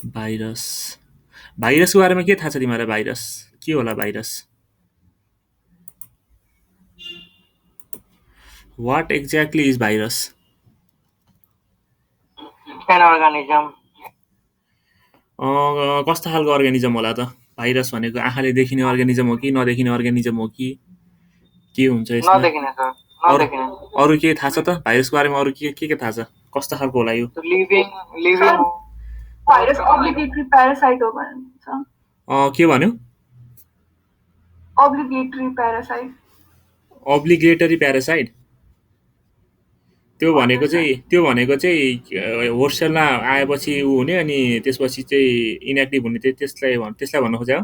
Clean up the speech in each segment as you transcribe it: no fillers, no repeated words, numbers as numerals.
Virus भाइरसको बारेमा के थाहा छ तिमीलाई? भाइरस के होला? Virus what exactly is virus? An organism. कस्तो खालको अर्गानिजम होला त? भाइरस भनेको आँखाले देखिने अर्गानिजम हो कि नदेखिने अर्गानिजम हो कि के हुन्छ यसमा? नदेखिने सर, अरू नदेखिने. अरू के थाहा छ त? भाइरसको बारेमा अरू के थाहा छ? कस्तो खालको होला यो? लिभिङ भाइरस obligatory parasite हो भन्छ. के भन्यो? Obligatory parasite. Obligatory parasite? त्यो भनेको चाहिँ होस्टेलमा आएपछि ऊ हुने अनि त्यसपछि चाहिँ इनएक्टिभ हुने, त्यसलाई भन्न खोज्या हो?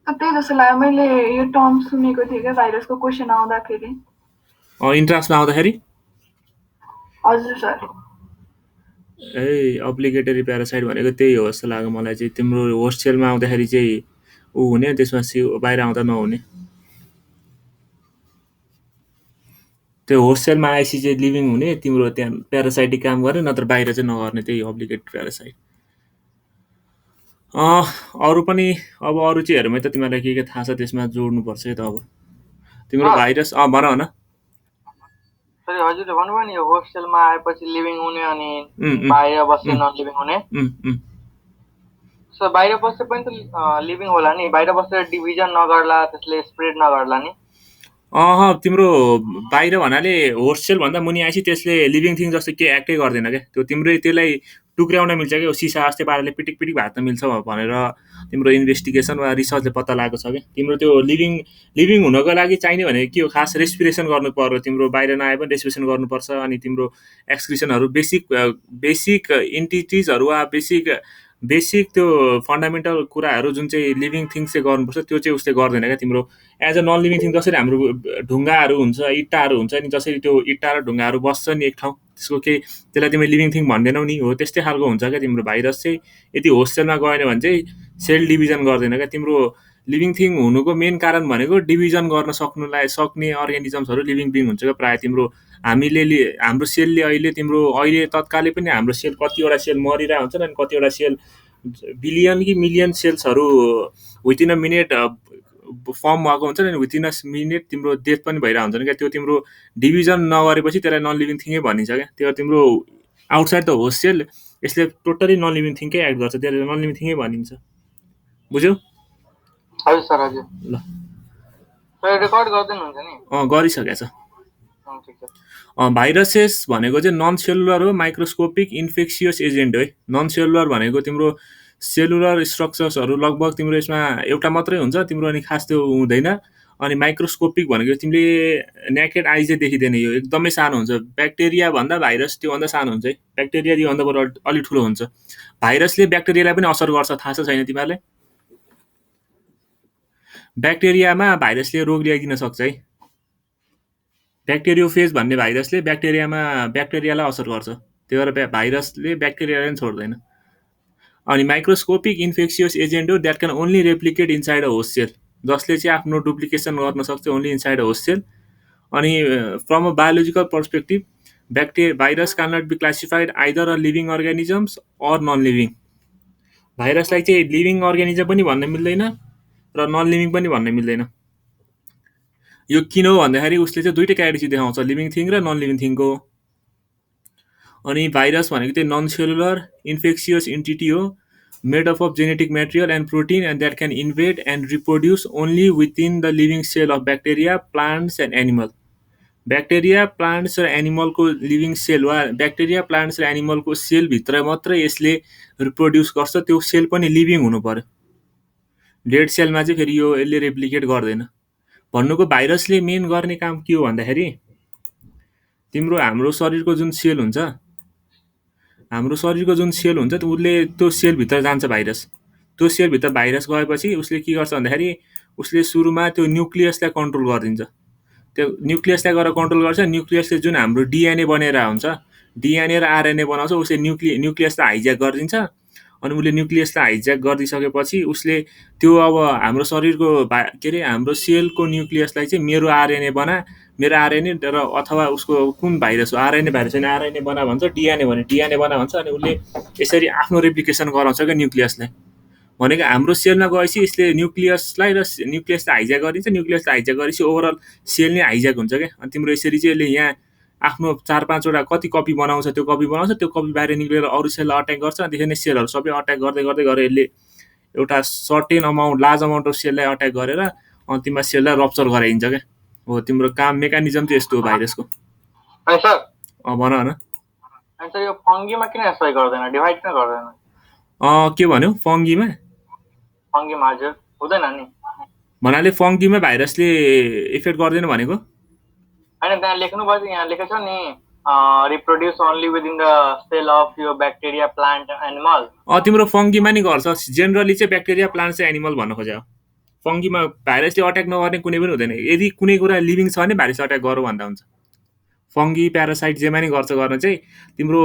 त्यही जस्तो लाग्यो, मैले यो टर्म सुनेको थिएँ क्या भाइरसको क्वेसन आउँदाखेरि. इन्ट्रान्समा आउँदाखेरि? हजुर सर. अब्लिगेटरी प्यारासाइट भनेको त्यही हो जस्तो लाग्यो मलाई चाहिँ. तिम्रो होस्टेलमा आउँदाखेरि चाहिँ ऊ हुने, त्यसपछि बाहिर आउँदा नहुने. त्यो होस्टेलमा आएपछि चाहिँ लिभिङ हुने, तिम्रो त्यहाँ प्यारासाइटिक काम गर्ने, नत्र बाहिर चाहिँ नगर्ने, त्यही अब्लिगेटरी प्यारासाइट. अरू पनि अब अरू चाहिँहरूमै त तिमीलाई के थाहा छ त्यसमा जोड्नुपर्छ है त. अब तिम्रो भाइरस भन न. सर हजुरले भन्नुभयो नि यो होस्टेलमा आएपछि लिभिङ हुने अनि बाहिर बस्ने नन लिभिङ हुने. सो बाहिर बस्दा पनि त लिभिङ होला नि, बाहिर बसेर डिभिजन नगर्ला, त्यसले स्प्रेड नगर्ला नि. तिम्रो बाहिर भन्नाले होस्टेल भन्दा मुनि आएपछि त्यसले लिभिङ थिङ जस्तो के एक्टै गर्दैन क्या. त्यो तिम्रै त्यसलाई टुक्र्याउन मिल्छ क्या, सिसा जस्तै पाराले पिटिक पिटिक भाग्न मिल्छ भनेर तिम्रो इन्भेस्टिगेसन वा रिसर्चले पत्ता लागेको छ क्या. तिम्रो त्यो लिभिङ हुनको लागि चाहिने भनेको के हो? खास रेस्पिरेसन गर्नु पर्यो. तिम्रो बाहिर नआए पनि रेस्पिरेसन गर्नुपर्छ. अनि तिम्रो एक्सक्रिसनहरू बेसिक इन्टिटिजहरू वा बेसिक त्यो फन्डामेन्टल कुराहरू जुन चाहिँ लिभिङ थिङ्स चाहिँ गर्नुपर्छ त्यो चाहिँ उसले गर्दैन क्या. तिम्रो as a non living thing जसरी हाम्रो ढुङ्गाहरू हुन्छ, इट्टाहरू हुन्छ नि, जसरी त्यो इट्टा र ढुङ्गाहरू बस्छ नि एक ठाउँ, त्यसको केही त्यसलाई तिमीले लिभिङ थिङ भन्दैनौ नि, हो त्यस्तै खालको हुन्छ क्या तिम्रो भाइरस चाहिँ. यदि होस्टेलमा गएन भने चाहिँ सेल डिभिजन गर्दैन क्या. तिम्रो लिभिङ थिङ हुनुको मेन कारण भनेको डिभिजन गर्न सक्ने अर्गानिजम्सहरू लिभिङ बिङ हुन्छ क्या प्रायः. तिम्रो हाम्रो सेलले अहिले तत्कालै पनि हाम्रो सेल कतिवटा सेल मरिरहेको हुन्छन् अनि कतिवटा सेल बिलियन कि मिलियन सेल्सहरू विथिन अ मिनट फर्म भएको हुन्छ नि, विथिन अ मिनट तिम्रो डेथ पनि भइरहेको हुन्छ क्या. त्यो तिम्रो डिभिजन नगरेपछि त्यसलाई नन लिभिङ थिङै भनिन्छ क्या. त्यो तिम्रो आउटसाइड द होस्टेल यसले टोटली नन लिभिङ थिङकै एक्ट गर्छ, त्यसले नन लिभिङ थिङै भनिन्छ. बुझ्यौ? हजुर सर, हजुर. ल रेकर्ड गर्दै हुनुहुन्छ नि? गरिसकेको छ. भाइरसेस भनेको चाहिँ नन सेलुलर हो, माइक्रोस्कोपिक इन्फेक्सियस एजेन्ट हो है. नन सेलुलर भनेको तिम्रो सेलुलर स्ट्रक्चर्सहरू लगभग तिम्रो यसमा एउटा मात्रै हुन्छ, तिम्रो अनि खास त्यो हुँदैन. अनि माइक्रोस्कोपिक भनेको तिमीले नेकेड आइ चाहिँ देखिँदैन, यो एकदमै सानो हुन्छ. ब्याक्टेरिया भन्दा भाइरस त्योभन्दा सानो हुन्छ है. ब्याक्टेरिया त्योभन्दा बरु अलिक ठुलो हुन्छ. भाइरसले ब्याक्टेरियालाई पनि असर गर्छ, थाहा छ छैन तिमीहरूलाई? ब्याक्टेरियामा भाइरसले रोग ल्याइदिन सक्छ है. ब्याक्टेरियोफेज भन्ने भाइरसले ब्याक्टेरियालाई असर गर्छ. त्यही भएर भाइरसले ब्याक्टेरियालाई पनि छोड्दैन. अनि माइक्रोस्कोपिक इन्फेक्सियस एजेन्ट हो that can only replicate inside a host cell, जसले चाहिँ आफ्नो डुप्लिकेसन गर्न सक्छ only inside a host cell. अनि from a biological perspective virus can not be classified either a living organisms or non living. भाइरसलाई चाहिँ living organism पनि भन्न मिल्दैन र नन लिभिङ पनि भन्न मिल्दैन. यो किन हो भन्दाखेरि उसले चाहिँ दुईटै क्याटेगोरी देखाउँछ, लिभिङ थिङ र नन लिभिङ थिङको. अनि भाइरस भनेको चाहिँ नन सेलुलर इन्फेक्सियस इन्टिटी हो, made up of genetic material and protein and that can invade and reproduce only within the living cell of bacteria, plants and animal. Bacteria, plants र एनिमलको living cell वा bacteria, plants र एनिमलको सेलभित्र मात्रै यसले reproduce गर्छ. त्यो सेल पनि लिभिङ हुनु पर्यो. डेड सेलमा चाहिँ फेरि यसले रेप्लिकेट गर्दैन. भन्नुको भाइरसले मेन गर्ने काम के हो भन्दाखेरि तिम्रो हाम्रो शरीरको जुन सेल हुन्छ उसले त्यो सेलभित्र जान्छ भाइरस. त्यो सेलभित्र भाइरस गएपछि उसले के गर्छ भन्दाखेरि उसले सुरुमा त्यो न्युक्लियसलाई कन्ट्रोल गरिदिन्छ. त्यो न्युक्लियसलाई गएर कन्ट्रोल गर्छ. न्युक्लियसले जुन हाम्रो डिएनए बनेर हुन्छ, डिएनए र आरएनए बनाउँछ, उसले न्युक्लियसलाई हाइज्याक गरिदिन्छ. अनि उसले न्युक्लियसलाई हाइज्याक गरिदिइसकेपछि उसले त्यो अब हाम्रो शरीरको हाम्रो सेलको न्युक्लियसलाई चाहिँ मेरो आरएनए बना, मेरो आरएनए र अथवा उसको कुन भाइरस हो, आरएनए भाइरस होइन आरएनए बना भन्छ, डिएनए भने डिएनए बना भन्छ, अनि उसले यसरी आफ्नो रेप्लिकेसन गराउँछ क्या न्युक्लियसलाई। भनेको हाम्रो सेलमा गएपछि यसले न्युक्लियसलाई र न्युक्लियसलाई हाइज्याक गरिदिन्छ, न्युक्लियसलाई हाइज्याक गरेपछि ओभरअल सेल नै हाइज्याक हुन्छ क्या। अनि तिम्रो यसरी चाहिँ यसले यहाँ आफ्नो 4-5वटा कति कपी बनाउँछ, त्यो कपी बनाउँछ, त्यो कपी बाहिर निक्लेर अरू सेललाई अट्याक गर्छ, अनि त्यसरी नै सेलहरू सबै अट्याक गर्दै गर्दै गरेर यसले एउटा certain amount large amount of सेललाई अट्याक गरेर अन्तिममा सेललाई रप्चर गराइदिन्छ क्या। हो तिम्रो काम मेकानिजम चाहिँ यस्तो हो भाइरसको। अनि सर भन न। अनि सर यो फङ्गीमा किन यसो गर्दैन, डिभाइड किन गर्दैन? के भन्यो फङ्गीमा? फङ्गीमा हजुर हुँदैन नि भन्नाले फङ्गीमा भाइरसले इफेक्ट गर्दैन भनेको? होइन, त्यहाँ लेख्नुभयो कि यहाँ लेखेको छ नि reproduce only within the cell of यो ब्याक्टेरिया प्लान्ट एनिमल। तिम्रो फङ्गीमा नि गर्छ, जेनरली चाहिँ ब्याक्टेरिया प्लान्ट चाहिँ एनिमल भन्न खोज्यो। फङ्गीमा भाइरसले अट्याक नगर्ने कुनै पनि हुँदैन। यदि कुनै कुरा लिभिङ छ भने भाइरस अट्याक गरौँ भन्दा हुन्छ। फङ्गी प्यारासाइट जेमा नि गर्छ गर्न चाहिँ तिम्रो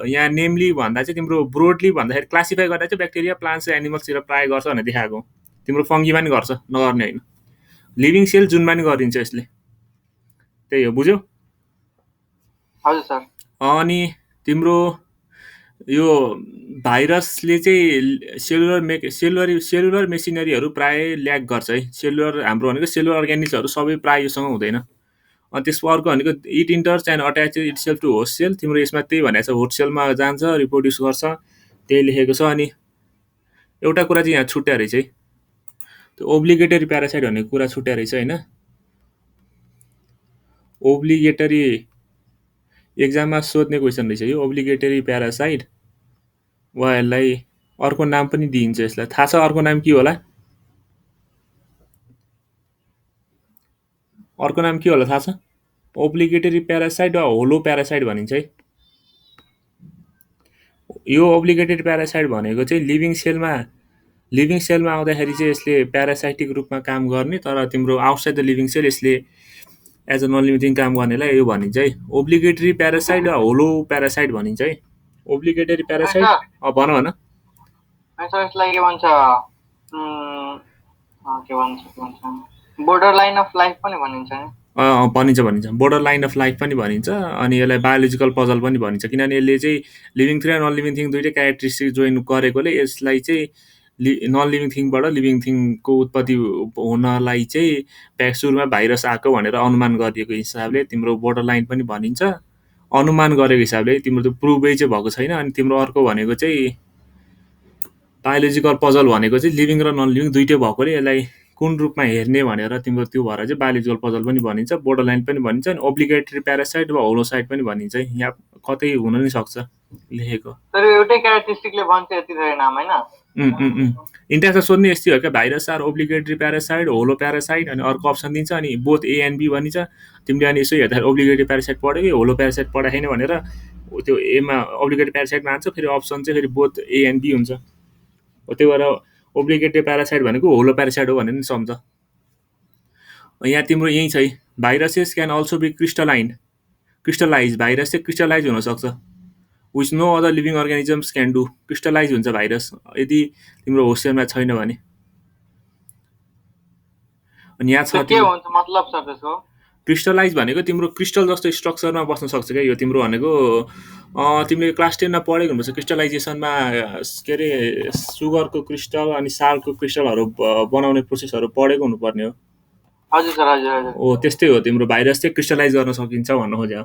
यहाँ नेमली भन्दा चाहिँ तिम्रो ब्रोडली भन्दाखेरि क्लासिफाई गर्दा चाहिँ ब्याक्टेरिया प्लान्ट्स एनिमल्सतिर प्रायः गर्छ भनेर देखाएको। तिम्रो फङ्गीमा नि गर्छ, नगर्ने होइन। लिभिङ सेल जुनमा नि गरिदिन्छ यसले, त्यही हो, बुझ्यौ? हजुर सर। अनि तिम्रो यो भाइरसले चाहिँ सेलुलर मेसिनरीहरू प्रायः ल्याक गर्छ है। सेलुलर हाम्रो भनेको सेलुलर अर्ग्यानिजहरू सबै प्रायः योसँग हुँदैन। अनि त्यसको अर्को भनेको it enters and attach itself to host cell. तिम्रो यसमा त्यही भनेको छ, होस्ट सेलमा जान्छ, रिप्रोड्युस गर्छ, त्यही लेखेको छ। अनि एउटा कुरा चाहिँ यहाँ छुट्या रहेछ है, त्यो ओब्लिगेटरी प्यारासाइट भन्ने कुरा छुट्या रहेछ होइन। ओब्लिगेटरी एक्जाममा सोध्ने क्वेसन रहेछ यो, ओब्लिगेटरी प्यारासाइट वा यसलाई अर्को नाम पनि दिइन्छ। यसलाई थाहा छ अर्को नाम के होला? अर्को नाम के होला थाहा छ? ओब्लिगेटरी प्यारासाइट वा होलो प्यारासाइट भनिन्छ है। यो ओब्लिगेटरी प्यारासाइट भनेको चाहिँ लिभिङ सेलमा आउँदाखेरि चाहिँ यसले प्यारासाइटिक रूपमा काम गर्ने, तर तिम्रो आउटसाइड द लिभिङ सेल यसले एज अ नन लिभिङ काम गर्नेलाई यो भनिन्छ है, ओब्लिगेटरी प्यारासाइट वा होलो प्यारासाइट भनिन्छ है। ओब्लिगेटरी प्यारासाइट भन भन। यसलाई के भन्छ बोर्डर लाइन अफ लाइफ पनि भनिन्छ नि? भनिन्छ, बोर्डर लाइन अफ लाइफ पनि भनिन्छ। अनि यसलाई बायोलोजिकल पजल पनि भनिन्छ, किनभने यसले चाहिँ लिभिङ थिङ र नन लिभिङ थिङ दुइटै क्यारेक्टरिस्टिक जोइन गरेकोले यसलाई चाहिँ नन लिभिङ थिङबाट लिभिङ थिङको उत्पत्ति हुनलाई चाहिँ सुरुमा भाइरस आएको भनेर अनुमान गरिएको हिसाबले तिम्रो बोर्डर लाइन पनि भनिन्छ। अनुमान गरेको हिसाबले तिम्रो त्यो प्रुभै चाहिँ भएको छैन। अनि तिम्रो अर्को भनेको चाहिँ बायोलोजिकल पजल भनेको चाहिँ लिभिङ र नन लिभिङ दुइटै भएकोले यसलाई कुन रूपमा हेर्ने भनेर तिम्रो त्यो भएर चाहिँ बायोलोजिकल पजल पनि भनिन्छ, बोर्डर लाइन पनि भनिन्छ, अनि ओब्लिगेटरी प्यारासाइट वा होलोसाइट पनि भनिन्छ है। यहाँ कतै हुन नि सक्छ लेखेको। तर एउटै क्यारेक्टरिस्टिकले भन्छ यति धेरै नाम हैन। इन्ट्याक्समा सोध्ने यस्तै हो क्या, virus are obligatory parasite, holoparasite, अनि अर्को अप्सन दिन्छ, अनि बोथ ए एन्ड बी भनिन्छ। तिमीले अनि यसो हेर्दाखेरि ओब्लिगेटरी प्यारासाइट पढ्यो कि होलो प्यारासाइट पढाएको छैन भनेर त्यो एमा ओब्लिगेटरी प्यारासाइटमा आन्छ, फेरि अप्सन चाहिँ फेरि बोथ ए एन्ड बी हुन्छ। त्यही भएर ओब्लिगेटरी प्यारासाइट भनेको होलो प्यारासाइट हो भनेर नि सम्झ। यहाँ तिम्रो यही छ है, viruses can also be crystallize. Virus चाहिँ क्रिस्टलाइज हुनसक्छ, which no other living organisms can do. Crystallize हुन्छ भाइरस यदि तिम्रो होस्ट सेलमा छैन भने। अनि यहाँ छ के हुन्छ मतलब सर त्यसको? क्रिस्टलाइज भनेको तिम्रो क्रिस्टल जस्तो स्ट्रक्चरमा बस्न सक्छ क्या। यो तिम्रो भनेको तिमीले क्लास 10मा पढेको हुनुपर्छ, क्रिस्टलाइजेसनमा के अरे सुगरको क्रिस्टल अनि साल्टको क्रिस्टलहरू बनाउने प्रोसेसहरू पढेको हुनुपर्ने हो। हजुर सर, हजुर। हो त्यस्तै हो, तिम्रो भाइरस चाहिँ क्रिस्टलाइज गर्न सकिन्छ भन्न खोज्यो।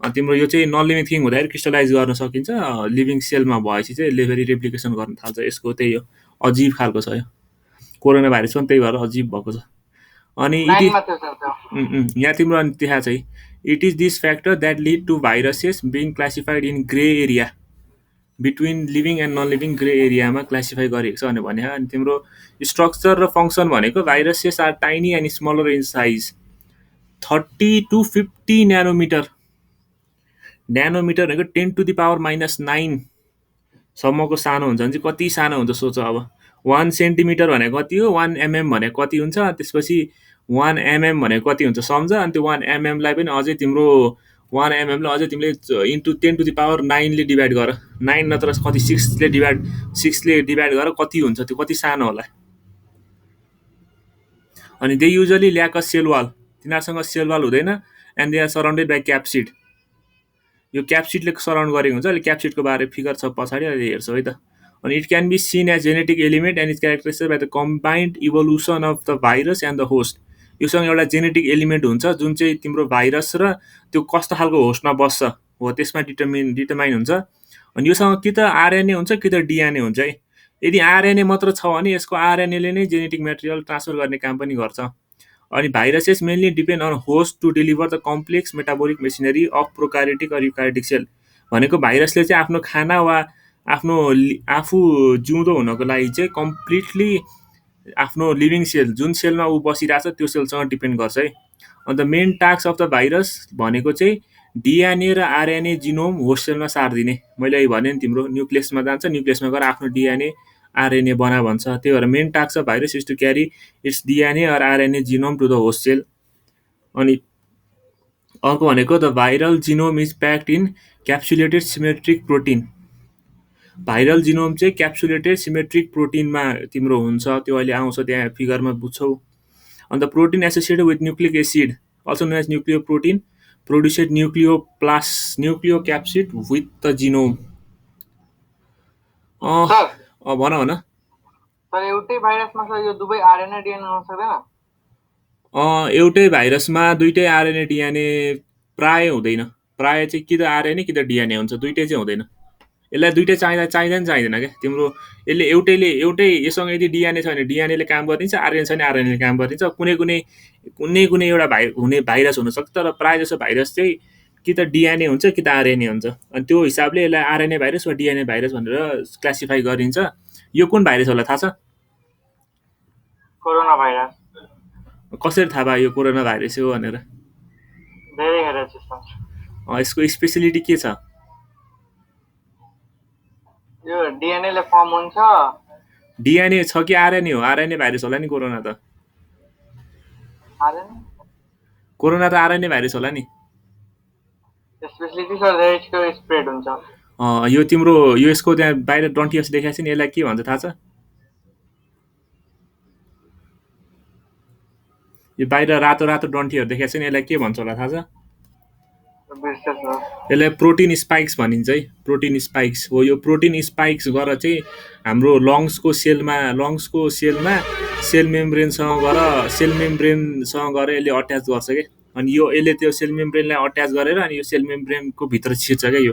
अनि तिम्रो यो चाहिँ नन लिभिङ थिङ हुँदाखेरि क्रिस्टलाइज गर्न सकिन्छ, लिभिङ सेलमा भएपछि चाहिँ यसले फेरि रेप्लिकेसन गर्न थाल्छ। यसको त्यही हो, अजिब खालको छ यो कोरोना भाइरस पनि, त्यही भएर अजिब भएको छ। अनि यहाँ तिम्रो अनि त्यहाँ चाहिँ it is this factor that lead to viruses being classified in grey area between living and non living grey एरियामा क्लासिफाई गरेको छ भने। अनि तिम्रो स्ट्रक्चर र फङ्सन भनेको viruses are tiny and smaller in size, 30 to 50 nanometre भनेको 10 to the power -9 सम्मको सानो हुन्छ भने चाहिँ कति सानो हुन्छ सोच। अब 1 सेन्टिमिटर भनेको कति हो, 1 mm भनेको कति हुन्छ, त्यसपछि 1 mm भनेको कति हुन्छ सम्झ। अनि त्यो 1 mm लाई पनि अझै तिम्रो 1 mm लाई अझै तिमीले इन्टु 10 to the power 9 ले डिभाइड गर, 9 नत्र कति 6 ले डिभाइड गरेर कति हुन्छ, त्यो कति सानो होला। अनि they usually lack a cell wall, तिनीहरूसँग सेल वाल हुँदैन and they are surrounded by capsid. यो क्याप्सिडले सराउन्ड गरेको हुन्छ। अहिले क्याप्सिडको बारे फिगर छ पछाडि, अहिले हेर्छौँ है त। अनि it can be seen as genetic element and is characterise by the combined evolution of the virus and the host. योसँग एउटा जेनेटिक एलिमेन्ट हुन्छ जुन चाहिँ तिम्रो भाइरस र त्यो कस्तो खालको होस्टमा बस्छ हो त्यसमा डिटरमाइन हुन्छ। अनि योसँग कि त आरएनए हुन्छ कि त डिएनए हुन्छ है। यदि आरएनए मात्र छ भने यसको आरएनएले नै जेनेटिक मेटेरियल ट्रान्सफर गर्ने काम पनि गर्छ। अनि viruses mainly depend on host to deliver the complex metabolic machinery of prokaryotic or eukaryotic cell. भनेको भाइरसले चाहिँ आफ्नो खाना वा आफ्नो आफू जिउँदो हुनको लागि चाहिँ कम्प्लिटली आफ्नो लिभिङ सेल जुन सेलमा ऊ बसिरहेछ त्यो सेलसँग डिपेन्ड गर्छ है। अन्त main task of the virus भनेको चाहिँ डिएनए र आरएनए जिनोम होस्ट सेलमा सारिदिने। मैले अहिले भने नि तिम्रो न्युक्लियसमा जान्छ, न्युक्लियसमा गएर आफ्नो डिएनए आरएनए बना भन्छ। त्यही भएर main task of virus is to carry its DNA or RNA genome to the host cell. अनि अर्को भनेको the viral genome is packed in capsulated symmetric protein. Viral genome चाहिँ क्याप्सुलेटेड सिमेट्रिक प्रोटिनमा तिम्रो हुन्छ, त्यो अहिले आउँछ त्यहाँ फिगरमा बुझ्छौ। And protein associated with nucleic acid also known as nucleoprotein produced nucleocapsid with the genome. Sir भन भन। सर एउटै भाइरसमा सर यो दुवै आरएनए डिएनए हुन सक्दैन? एउटै भाइरसमा दुइटै आरएनए डिएनए प्राय हुँदैन। प्राय चाहिँ कि त आरएनए कि त डिएनए हुन्छ, दुइटै चाहिँ हुँदैन। यसलाई दुइटै चाहिँदैन क्या तिम्रो। यसले एउटै यससँग यदि डिएनए छ भने डिएनएले काम गरिदिन्छ, आरएनए छ भने आरएनएले काम गरिदिन्छ। कुनै कुनै एउटा हुने भाइरस हुनसक्छ, तर प्रायः जसो भाइरस चाहिँ कि त डिएनए हुन्छ कि त आरएनए हुन्छ। अनि त्यो हिसाबले यसलाई आरएनए भाइरस वा डिएनए भाइरस भनेर क्लासिफाई गरिन्छ। यो कुन भाइरस होला थाहा छ? Corona virus. कसरी थाहा भयो यो कोरोना भाइरस हो भनेर? धेरै हेरेर चाहिँ यसको स्पेसिलिटी के छ? यो डिएनए ले फर्म हुन्छ। डिएनए छ कि आरएनए हो? आरएनए भाइरस होला नि कोरोना त। आरएनए कोरोना त आरएनए भाइरस होला नि। स्पेशलिटी सर धेरै छिटो स्प्रेड हुन्छ। यो तिम्रो यो यसको त्यहाँ बाहिर डन्टियस देखाएको छ नि, यसलाई के भन्छ थाहा छ? यो बाहिर रातो रातो डन्ठीहरू देखाएको छ नि, यसलाई के भन्छ होला थाहा छ? यसलाई प्रोटिन स्पाइक्स भनिन्छ है। प्रोटिन स्पाइक्स हो। यो प्रोटिन स्पाइक्स गरेर चाहिँ हाम्रो लङ्सको सेलमा सेल मेम्ब्रेनसँग गएर यसले अट्याच गर्छ क्या। अनि यसले त्यो सेल मेम्ब्रेनलाई अट्याच गरेर अनि यो सेल मेम्ब्रेनको भित्र छिर्छ क्या यो।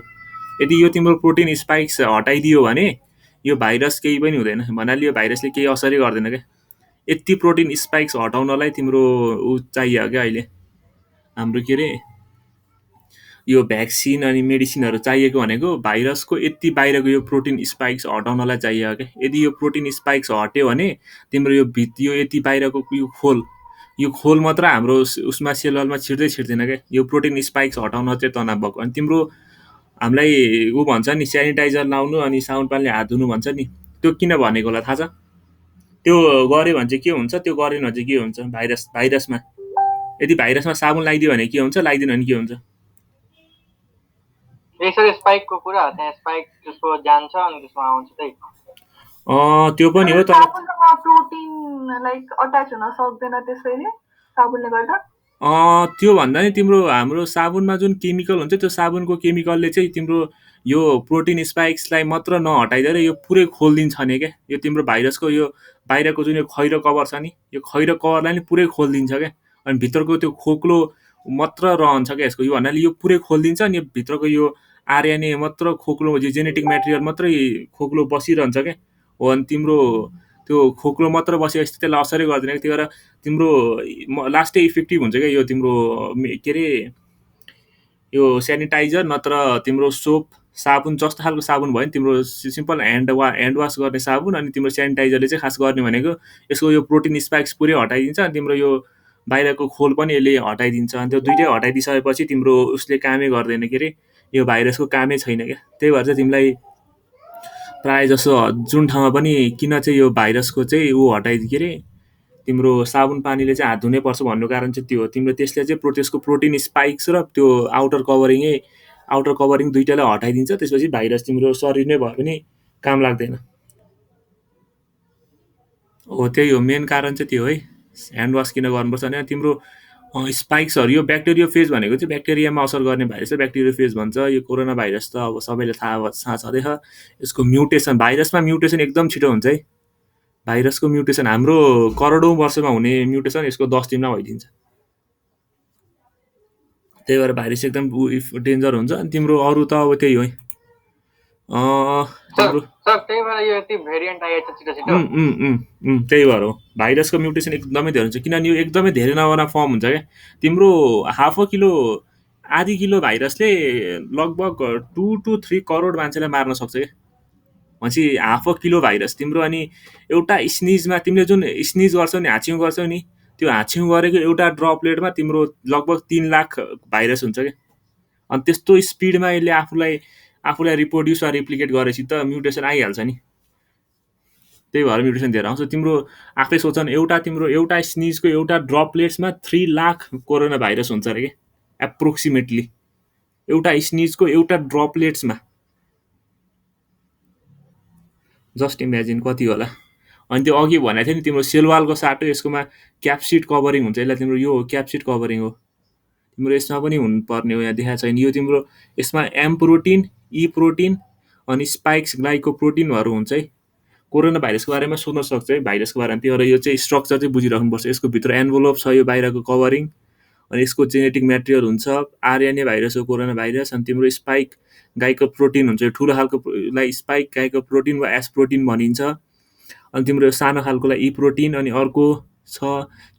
यदि यो तिम्रो प्रोटिन स्पाइक्स हटाइदियो भने यो भाइरस केही पनि हुँदैन, भन्नाले यो भाइरसले केही असरै गर्दैन क्या। यति प्रोटिन स्पाइक्स हटाउनलाई तिम्रो चाहियो क्या अहिले हाम्रो के अरे यो भ्याक्सिन अनि मेडिसिनहरू चाहिएको भनेको भाइरसको यति बाहिरको यो प्रोटिन स्पाइक्स हटाउनलाई चाहियो क्या। यदि यो प्रोटिन स्पाइक्स हट्यो भने तिम्रो यो यति बाहिरको यो खोल मात्र हाम्रो उसमा सेलवालमा छिर्दैन क्या। यो प्रोटिन स्पाइक्स हटाउन चाहिँ तनाव भएको। अनि तिम्रो हामीलाई भन्छ नि सेनिटाइजर लाउनु अनि साबुन पानीले हात धुनु भन्छ नि, त्यो किन भनेको होला थाहा छ? त्यो गऱ्यो भने चाहिँ के हुन्छ, त्यो गरेन भने चाहिँ के हुन्छ? भाइरसमा यदि भाइरसमा साबुन लगाइदियो भने के हुन्छ, लगाइदिएन भने के हुन्छ? यसरी स्पाइकको कुरा, त्यहाँ स्पाइक त्यसको जान्छ अनि त्यसमा आउँछ त्यही। त्यो पनि हो, तर साबुनमा प्रोटिन लाइक अट्याच हुन सक्दैन त्यसैले साबुनले गर्दा। त्यो भन्दा नि तिम्रो हाम्रो साबुनमा जुन केमिकल हुन्छ त्यो साबुनको केमिकलले चाहिँ तिम्रो यो प्रोटिन स्पाइक्सलाई मात्र नहटाइदिएर यो पुरै खोलिदिन्छ नि क्या। यो तिम्रो भाइरसको यो बाहिरको जुन यो खैरो कभर छ नि, यो खैरो कभरलाई नि पुरै खोलिदिन्छ क्या। अनि भित्रको त्यो खोक्लो मात्र रहन्छ क्या यसको। यो भन्नाले यो पुरै खोलिदिन्छ अनि भित्रको यो आरएनए मात्र खोक्लो, जेनेटिक मेटेरियल मात्रै खोक्लो बसिरहन्छ क्या हो। अनि तिम्रो त्यो खोक्लो मात्र बसेपछि त्यसलाई असरै गर्दैन क्या। त्यही भएर तिम्रो लास्टै इफेक्टिभ हुन्छ क्या यो तिम्रो के अरे यो सेनिटाइजर नत्र तिम्रो सोप साबुन जस्तो खालको साबुन भयो नि, तिम्रो सिम्पल ह्यान्ड वास गर्ने साबुन अनि तिम्रो सेनिटाइजरले चाहिँ खास गर्ने भनेको यसको यो प्रोटिन स्पाइक्स पुरै हटाइदिन्छ अनि तिम्रो यो बाहिरको खोल पनि यसले हटाइदिन्छ। अनि त्यो दुइटै हटाइदिइसकेपछि तिम्रो उसले कामै गर्दैन के अरे, यो भाइरसको कामै छैन क्या। त्यही भएर चाहिँ तिमीलाई प्रायः जसो जुन ठाउँमा पनि किन चाहिँ यो भाइरसको चाहिँ हटाइदियो के अरे तिम्रो साबुन पानीले चाहिँ हात धुनै पर्छ भन्नु कारण चाहिँ त्यो हो। तिम्रो त्यसले चाहिँ त्यसको प्रोटिन स्पाइक्स र त्यो आउटर कभरिङ दुइटालाई हटाइदिन्छ। त्यसपछि भाइरस तिम्रो शरीर नै भए पनि काम लाग्दैन हो। त्यही हो मेन कारण चाहिँ त्यो है। ह्यान्ड वास किन गर्नुपर्छ भने तिम्रो स्पाइक्सहरू यो ब्याक्टेरियोफेज भनेको चाहिँ ब्याक्टेरियामा असर गर्ने भाइरसलाई ब्याक्टेरियोफेज भन्छ। यो कोरोना भाइरस त अब सबैले थाहा छँदैछ। यसको म्युटेसन, भाइरसमा म्युटेसन एकदम छिटो हुन्छ है। भाइरसको म्युटेसन हाम्रो करोडौँ वर्षमा हुने म्युटेसन यसको 10 दिनमा भइदिन्छ। त्यही भएर भाइरस एकदम डेन्जर हुन्छ। अनि तिम्रो अरू त अब त्यही हो है। सर तिम्रो सर त्यही भएर यो यति भेरिएन्ट आएछ छिटो छिटो। त्यही भएर हो भाइरसको म्युटेसन एकदमै धेरै हुन्छ, किनभने यो एकदमै धेरै नवाना फर्म हुन्छ क्या। तिम्रो हाफ अ किलो आधी किलो भाइरसले लगभग 2 to 3 करोड मान्छेलाई मार्न सक्छ क्या। भनेपछि हाफ अ किलो भाइरस तिम्रो। अनि एउटा स्निजमा तिमीले जुन स्निज गर्छौ नि, हाँच्छ्युँ गर्छौ नि, त्यो हाँच्छ्युँ गरेको एउटा ड्रपलेटमा तिम्रो लगभग 3 लाख भाइरस हुन्छ क्या। अनि त्यस्तो स्पिडमा यसले आफूलाई रिप्रोड्युस वा रिप्लिकेट गरेपछि त म्युटेसन आइहाल्छ नि। त्यही भएर म्युटेसन धेरै आउँछ। तिम्रो आफै सोच न, एउटा स्निजको एउटा ड्रपलेट्समा 3 लाख कोरोना भाइरस हुन्छ अरे क्या एप्रोक्सिमेटली। एउटा स्निजको एउटा ड्रपलेट्समा जस्ट इमेजिन कति होला। अनि त्यो अघि भनेको थियो नि तिम्रो सेलवालको साटो यसकोमा क्याप्सिड कभरिङ हुन्छ। यसलाई तिम्रो यो क्याप्सिड कभरिङ हो। तिम्रो यसमा पनि हुनुपर्ने हो, यहाँ देखाएको छैन। यो तिम्रो यसमा एम प्रोटिन, ई प्रोटिन अनि स्पाइक्स ग्लाइकोप्रोटिनहरू हुन्छ है। कोरोना भाइरसको बारेमा सोध्न सक्छ है भाइरसको बारेमा। त्यो भएर यो चाहिँ स्ट्रक्चर चाहिँ बुझिराख्नुपर्छ। यसको भित्र एन्भोलोप छ, यो बाहिरको कभरिङ। अनि यसको जेनेटिक मेटेरियल हुन्छ आरएनए भाइरस हो कोरोना भाइरस। अनि तिम्रो स्पाइक गाईको प्रोटिन हुन्छ। यो ठुलो खालकोलाई स्पाइक गाईको प्रोटिन वा एस प्रोटिन भनिन्छ। अनि तिम्रो सानो खालकोलाई ई प्रोटिन। अनि अर्को छ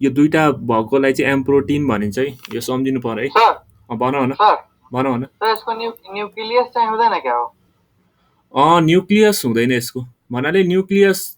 यो दुईटा भएकोलाई चाहिँ एम प्रोटिन भनिन्छ है। यो सम्झिनु पर्यो है। सर भन सर भन। सर यसको न्युक्लियस चाहिँ हुँदैन क्या हो? न्युक्लियस हुँदैन यसको। भन्नाले न्युक्लियस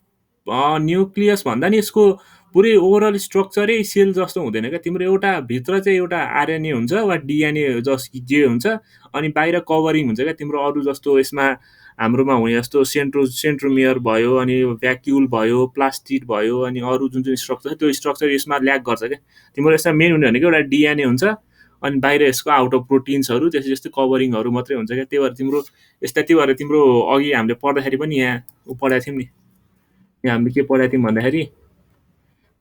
भन्दा नि यसको पुरै ओभरअल स्ट्रक्चरै सेल जस्तो हुँदैन क्या। तिम्रो एउटा भित्र चाहिँ एउटा आरएनए हुन्छ वा डिएनए जे हुन्छ। अनि बाहिर कभरिङ हुन्छ क्या तिम्रो अरू जस्तो। यसमा हाम्रोमा हुने जस्तो सेन्ट्रोमियर भयो, अनि भ्याक्युल भयो, प्लास्टिड भयो, अनि अरू जुन स्ट्रक्चर छ त्यो स्ट्रक्चर यसमा ल्याक गर्छ क्या। तिम्रो यसमा मेन हुने भनेको एउटा डिएनए हुन्छ। अनि बाहिर यसको आउट अफ प्रोटिन्सहरू त्यस्तै त्यस्तै कभरिङहरू मात्रै हुन्छ क्या। त्यही भएर तिम्रो त्यही भएर तिम्रो अघि हामीले पढ्दाखेरि पनि यहाँ पढाएको थियौँ नि। यहाँ हामीले के पढाएको थियौँ भन्दाखेरि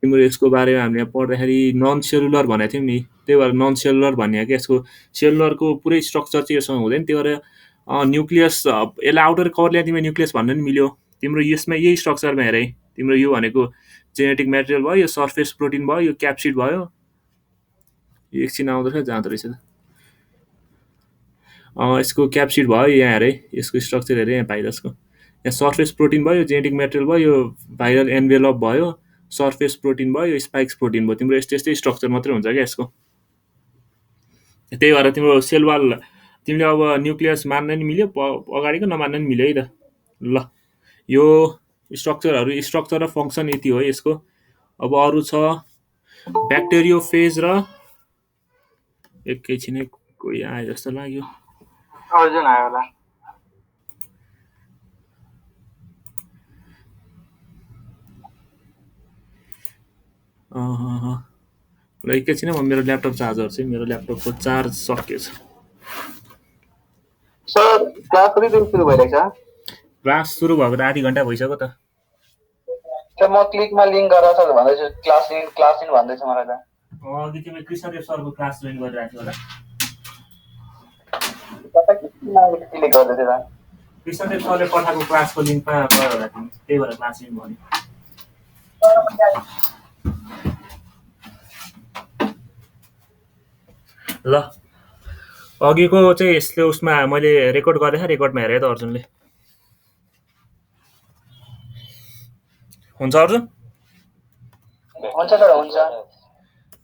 तिम्रो यसको बारेमा हामीले पढ्दाखेरि नन सेलुलर भनेको थियौँ नि। त्यही भएर नन सेलुलर भन्ने क्या। यसको सेलुलरको पुरै स्ट्रक्चर चाहिँ योसँग हुँदैन। त्यही भएर न्युक्लियस यसलाई आउटर कभरले तिम्रो न्युक्लियस भन्न नि मिल्यो। तिम्रो यसमा यही स्ट्रक्चरमा हेरे तिम्रो यो भनेको जेनेटिक मेटेरियल भयो, यो सर्फेस प्रोटिन भयो, यो क्याप्सिड भयो। यो एकछिन आउँदो जाँदो रहेछ। यसको क्याप्सिड भयो यहाँ हेरे, यसको स्ट्रक्चर हेरे यहाँ भाइरसको। यहाँ सर्फेस प्रोटिन भयो, जेनेटिक मेटेरियल भयो, यो भाइरल एन्भेलप भयो, सर्फेस प्रोटिन भयो, यो स्पाइक्स प्रोटिन भयो। तिम्रो यस्तै स्ट्रक्चर मात्रै हुन्छ क्या यसको। त्यही भएर तिम्रो सेलवाल तिमीले अब न्युक्लियस मान्न नि मिल्यो अगाडिको, नमान्न नि मिल्यो है त। ल यो स्ट्रक्चर र फङ्सन यति हो यसको। अब अरू छ ब्याक्टेरियोफेज र एकैछिनै कोही आयो जस्तो लाग्यो। अर्जुन आयो होला। ल एकैछिन म मेरो ल्यापटप चार्जर चाहिँ मेरो ल्यापटपको चार्ज सकिएछ। सर क्लास कति दिन सुरु भइरहेछ? क्लास सुरु भएको त आधी घन्टा भइसक्यो त। सर म क्लिकमा लिङ्क गरेर सर भन्दैछु क्लास इन भन्दैछ मलाई त। अघि तिमीले कृष्णदेव सरको क्लास जोइन गरिरहेको थियो होला। क्लिक गर्दै थियो त। कृष्णदेव सरले पठाएको क्लासको लिङ्कमा गयो होला तिमी, त्यही भएर क्लास जोइन भन्यो। ल अघिको चाहिँ यसले उसमा मैले रेकर्ड गरेँ, रेकर्डमा हेरेँ त अर्जुनले। हुन्छ अर्जुन? हुन्छ सर हुन्छ।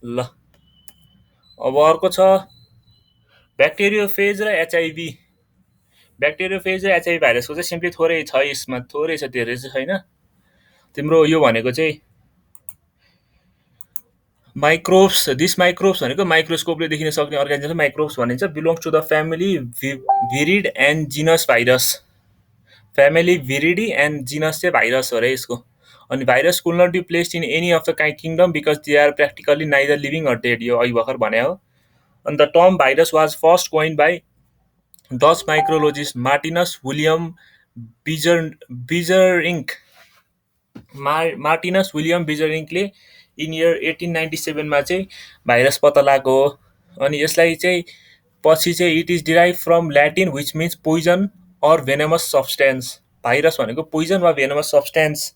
ल अब अर्को छ ब्याक्टेरियोफेज र एचआइभी। ब्याक्टेरियोफेज र एचआइभी भाइरसको चाहिँ सिम्पली थोरै छ यसमा, थोरै छ, धेरै चाहिँ छैन। तिम्रो यो भनेको चाहिँ माइक्रोब्स। दिस माइक्रोब्स भनेको माइक्रोस्कोपले देखिन सक्ने अर्गानिजम माइक्रोब्स भनिन्छ। Belongs to the family Virid and genus virus. Family Viridae and genus चाहिँ भाइरस हो अरे यसको। अनि virus could not be placed in any of the kingdom because they are practically neither living or dead. यो अघि भर्खर भने हो। अनि the term virus was first coined by Dutch microbiologist Martinus William Beijerinck. Martinus William बिजरिङ्कले in year 1897 मा चाहिँ virus पत्ता लागेको हो। अनि यसलाई चाहिँ पछि चाहिँ it is derive from Latin which means poison or venomous substance. Virus भनेको पोइजन वा भेनमस सब्सटेन्स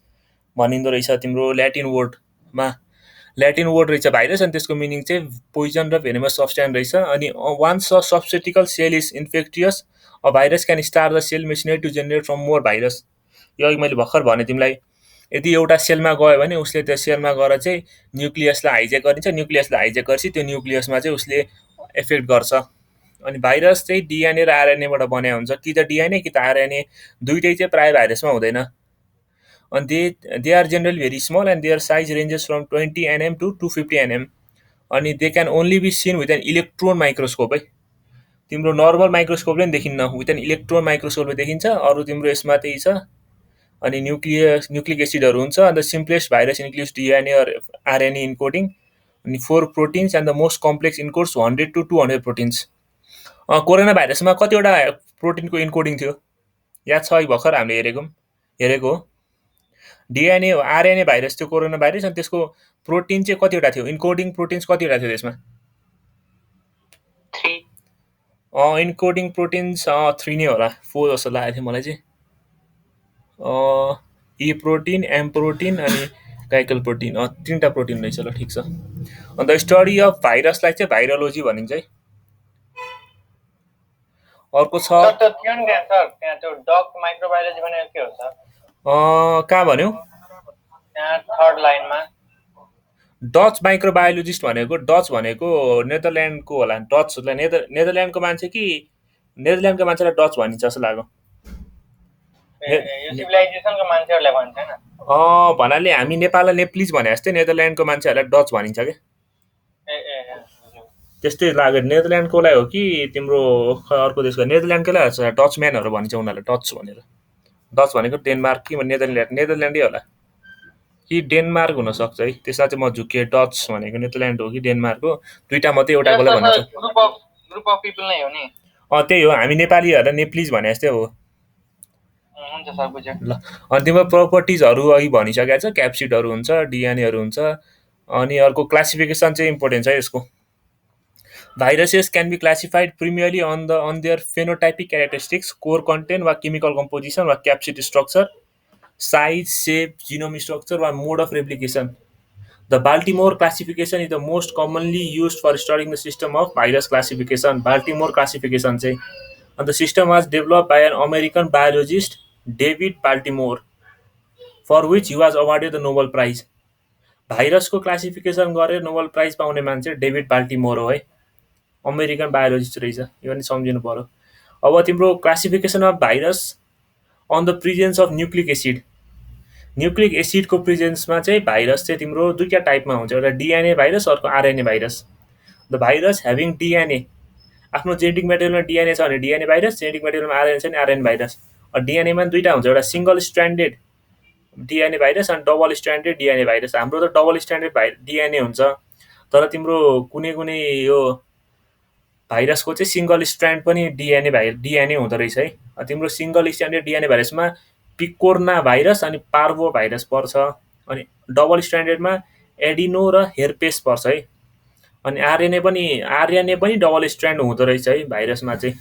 भनिँदो रहेछ तिम्रो ल्याटिन वर्डमा। ल्याटिन वर्ड रहेछ भाइरस, अनि त्यसको मिनिङ चाहिँ पोइजन र भेनेमस सब्सटेन्स रहेछ। अनि once a susceptible cell is infectious a virus can start the cell machinery to generate from more virus. यो अघि मैले भर्खर भने तिमीलाई, यदि एउटा सेलमा गयो भने उसले त्यो सेलमा गएर चाहिँ न्युक्लियसलाई हाइजेक गरिन्छ, न्युक्लियसलाई हाइजेक गरेपछि त्यो न्युक्लियसमा चाहिँ उसले एफेक्ट गर्छ। अनि भाइरस चाहिँ डिएनए र आरएनएबाट बनाएको हुन्छ, कि त डिएनए कि त आरएनए, दुइटै चाहिँ प्रायः भाइरसमा हुँदैन। and they are generally very small and their size ranges from 20 nm to 250 nm, अनि they can only be seen with an electron microscope है। तिम्रो नर्मल माइक्रोस्कोपले पनि देखिन्न, विथ एन इलेक्ट्रोन माइक्रोस्कोपले देखिन्छ। अरू तिम्रो यसमा त्यही छ। अनि न्युक्लिक एसिडहरू हुन्छ। And simplest virus includes DNA or RNA encoding, अनि 4 proteins and the most complex encodes 100 to 200 proteins. Corona भाइरसमा कतिवटा प्रोटिनको इन्कोडिङ थियो याद छ? अघि भर्खर हामीले हेरेको हो। डिएनए आरएनए भाइरस थियो कोरोना भाइरस, अनि त्यसको प्रोटिन चाहिँ कतिवटा थियो, इन्कोडिङ प्रोटिन्स कतिवटा थियो त्यसमा? 3 इन्कोडिङ प्रोटिन्स 3 नै होला, 4 जस्तो लागेको थियो मलाई चाहिँ। ई प्रोटिन, एम प्रोटिन अनि गाइकल प्रोटिन, 3टा प्रोटिन रहेछ। ल ठिक छ। अन्त स्टडी अफ भाइरसलाई चाहिँ भाइरोलोजी भनिन्छ है। अर्को छ सर त्यो थियो नि त्यहाँ सर, त्यहाँ त्यो डक माइक्रोबायोलोजी भनेको के हो सर? कहाँ भन्यो? त्यहाँ थर्ड लाइनमा डच माइक्रोबायोलोजिस्ट भनेको, डच भनेको नेदरल्यान्डको होला। डचलाई नेदरल्यान्डको मान्छे कि नेदरल्यान्डको मान्छेलाई डच भनिन्छ जस्तो लाग्यो। यो सिभिलाइजेसनको मान्छेहरूलाई भन्छ हैन? भन्नाले हामी नेपाललाई नेप्लिज भने जस्तै नेदरल्यान्डको मान्छेहरूलाई डच भनिन्छ क्या। त्यस्तै लाग्यो। नेदरल्यान्डकोलाई हो कि तिम्रो अर्को देशको? नेदरल्यान्डकोलाई डचम्यानहरू भनिन्छ उनीहरूलाई डच भनेर। डच भनेको डेनमार्क कि नेदरल्यान्डै होला कि डेनमार्क हुनसक्छ है, त्यसमा चाहिँ म झुक्किएँ। डच भनेको नेदरल्यान्ड हो कि डेनमार्क हो, दुइटा मात्रै एउटाकोलाई भनिन्छ। ग्रुप अफ पिपल नै हो नि। त्यही हो, हामी नेपालीहरूलाई नेप्लिज भने जस्तै हो। हुन्छ सर, बुझ्यो। ल, अनि तिम्रो प्रोपर्टिजहरू अघि भनिसकेको छ, क्याप्सिडहरू हुन्छ, डिएनएहरू हुन्छ। अनि अर्को क्लासिफिकेसन चाहिँ इम्पोर्टेन्ट छ यसको। Viruses can be classified primarily on their phenotypic characteristics, core content वा केमिकल कम्पोजिसन वा capsid structure, size, shape, genome structure वा mode of replication. The Baltimore classification is the most commonly used for studying the system of virus classification. Baltimore classification चाहिँ, and the system was developed by an American biologist, David Baltimore, for which he was awarded the Nobel Prize. भाइरसको classification गरेर Nobel price पाउने मान्छे David Baltimore हो है, American biologist रहेछ। यो पनि सम्झिनु पर्यो। अब तिम्रो classification of virus on the presence of nucleic acid. Nucleic एसिडको प्रेजेन्समा चाहिँ भाइरस चाहिँ तिम्रो दुईवटा टाइपमा हुन्छ, एउटा डिएनए भाइरस, अर्को RNA virus. The virus having DNA, आफ्नो जेनेटिक मेटेरियलमा डिएनए छ भने डिएनए भाइरस, जेनेटिक मेटेरियलमा आरएनए छ भने आरएनए भाइरस। डिएनएमा दुईवटा हुन्छ, एउटा सिङ्गल स्ट्रान्डेड डिएनए भाइरस अनि डबल स्ट्रान्डेड डिएनए भाइरस। हाम्रो त डबल स्ट्रान्डेड डिएनए हुन्छ, तर तिम्रो कुनै कुनै यो भाइरसको चाहिँ सिङ्गल स्ट्रान्ड पनि डिएनए हुँदो रहेछ है। तिम्रो सिङ्गल स्ट्रान्डेड डिएनए भाइरसमा पिकोर्ना भाइरस अनि पार्भो भाइरस पर्छ, अनि डबल स्ट्रान्डेडमा एडिनो र हेर्पेस पर्छ है। अनि आरएनए पनि डबल स्ट्रान्ड हुँदो रहेछ है भाइरसमा चाहिँ,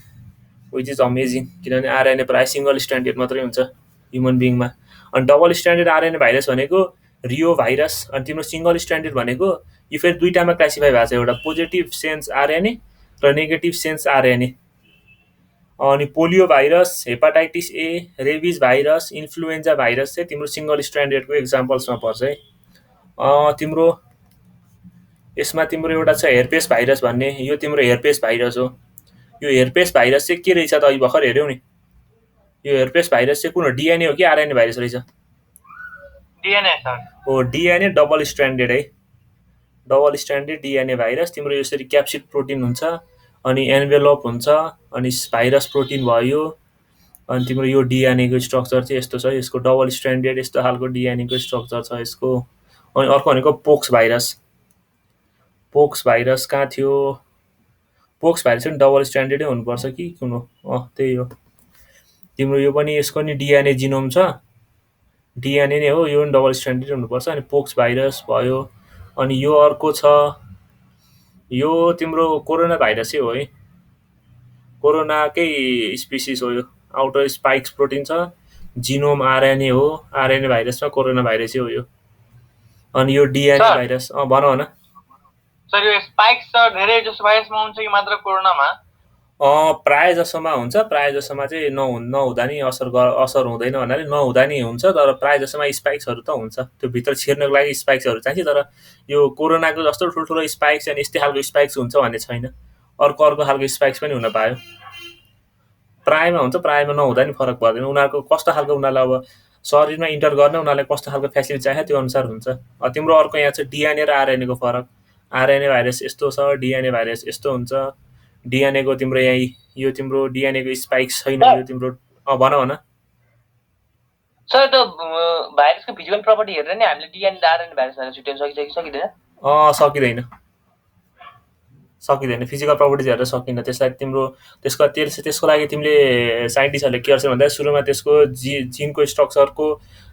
विच इज अमेजिङ, किनभने आरएनए प्रायः सिङ्गल स्ट्रान्डेड मात्रै हुन्छ ह्युमन बिङमा। अनि डबल स्ट्रान्डेड आरएनए भाइरस भनेको रियो भाइरस, अनि तिम्रो सिङ्गल स्ट्रान्डेड भनेको यो फेरि दुईवटामा क्लासिफाई भएको छ, एउटा पोजिटिभ सेन्स आरएनए र नेगेटिभ सेन्स आरएनए। अनि पोलियो भाइरस, हेपाटाइटिस ए, रेबिज भाइरस, इन्फ्लुएन्जा भाइरस चाहिँ तिम्रो सिङ्गल स्ट्रान्डेडको एक्जाम्पल्समा पर्छ है। तिम्रो यसमा तिम्रो एउटा छ हेर्पेस भाइरस भन्ने, यो तिम्रो हेर्पेस भाइरस हो। यो हेर्पेस भाइरस चाहिँ के रहेछ त अघि भर्खर हेऱ्यौ नि, यो हेर्पेस भाइरस चाहिँ कुन हो, डिएनए हो कि आरएनए भाइरस रहेछ? डिएनए सर हो, डिएनए डबल स्ट्रान्डेड है, डबल स्ट्रान्डेड डिएनए भाइरस। तिम्रो यसरी क्याप्सिड प्रोटिन हुन्छ, अनि एन्भेलोप हुन्छ, अनि भाइरस प्रोटिन भयो। अनि तिम्रो यो डिएनएको स्ट्रक्चर चाहिँ यस्तो छ, यसको डबल स्ट्रान्डेड यस्तो खालको डिएनएको स्ट्रक्चर छ यसको। अनि अर्को भनेको पोक्स भाइरस। पोक्स भाइरस कहाँ थियो? पोक्स भाइरस पनि डबल स्ट्रान्डेडै हुनुपर्छ कि कुन हो? त्यही हो। तिम्रो यो पनि, यसको नि डिएनए जिनोम छ, डिएनए नै हो, यो पनि डबल स्ट्रान्डेड हुनुपर्छ। अनि पोक्स भाइरस भयो। अनि यो अर्को छ, यो तिम्रो कोरोना भाइरसै हो है, कोरोनाकै स्पिसिस हो यो। आउटर स्पाइक्स प्रोटिन छ, जिनोम आरएनए हो, आरएनए भाइरसमा कोरोना भाइरसै हो यो। अनि यो डिएनए सर भाइरस, भन भन। सर यो स्पाइक्स चाहिँ धेरै जसो भाइरसमा हुन्छ कि मात्र कोरोनामा? प्रायः जसोमा हुन्छ, प्रायः जसोमा चाहिँ नहुँदा नि असर हुँदैन भन्नाले नहुँदा नि हुन्छ, तर प्रायः जसोमा स्पाइक्सहरू त हुन्छ। त्यो भित्र छिर्नको लागि स्पाइक्सहरू चाहिन्छ, तर यो कोरोनाको जस्तो ठुल्ठुलो स्पाइक्स अनि यस्तै खालको स्पाइक्स हुन्छ भन्ने छैन। अर्को अर्को खालको स्पाइक्स पनि हुन पायो। प्रायःमा हुन्छ, प्रायःमा नहुँदा नि फरक पर्दैन। उनीहरूको कस्तो खालको, उनीहरूलाई अब शरीरमा इन्टर गर्न उनीहरूलाई कस्तो खालको फेसिलिटी चाहियो त्यो अनुसार हुन्छ। तिम्रो अर्को यहाँ छ डिएनए र आरएनएको फरक। आरएनए भाइरस यस्तो छ, डिएनए भाइरस यस्तो हुन्छ। डिएनएको तिम्रो यहाँ यो तिम्रो डिएनएको स्पाइक्स छैन, यो तिम्रो भन भन। सर त्यो भाइरसको फिजिकल प्रपर्टी हेरेर नि हामीले डिएनए र आरएनए भाइरस भनेर छुट्याउन सकिँदैन? सकिँदैन, फिजिकल प्रपर्टिज हेरेर सकिन्न। त्यसलाई तिम्रो त्यसको लागि तिमीले साइन्टिस्टहरूले के गर्छ भन्दा सुरुमा त्यसको जिनको स्ट्रक्चरको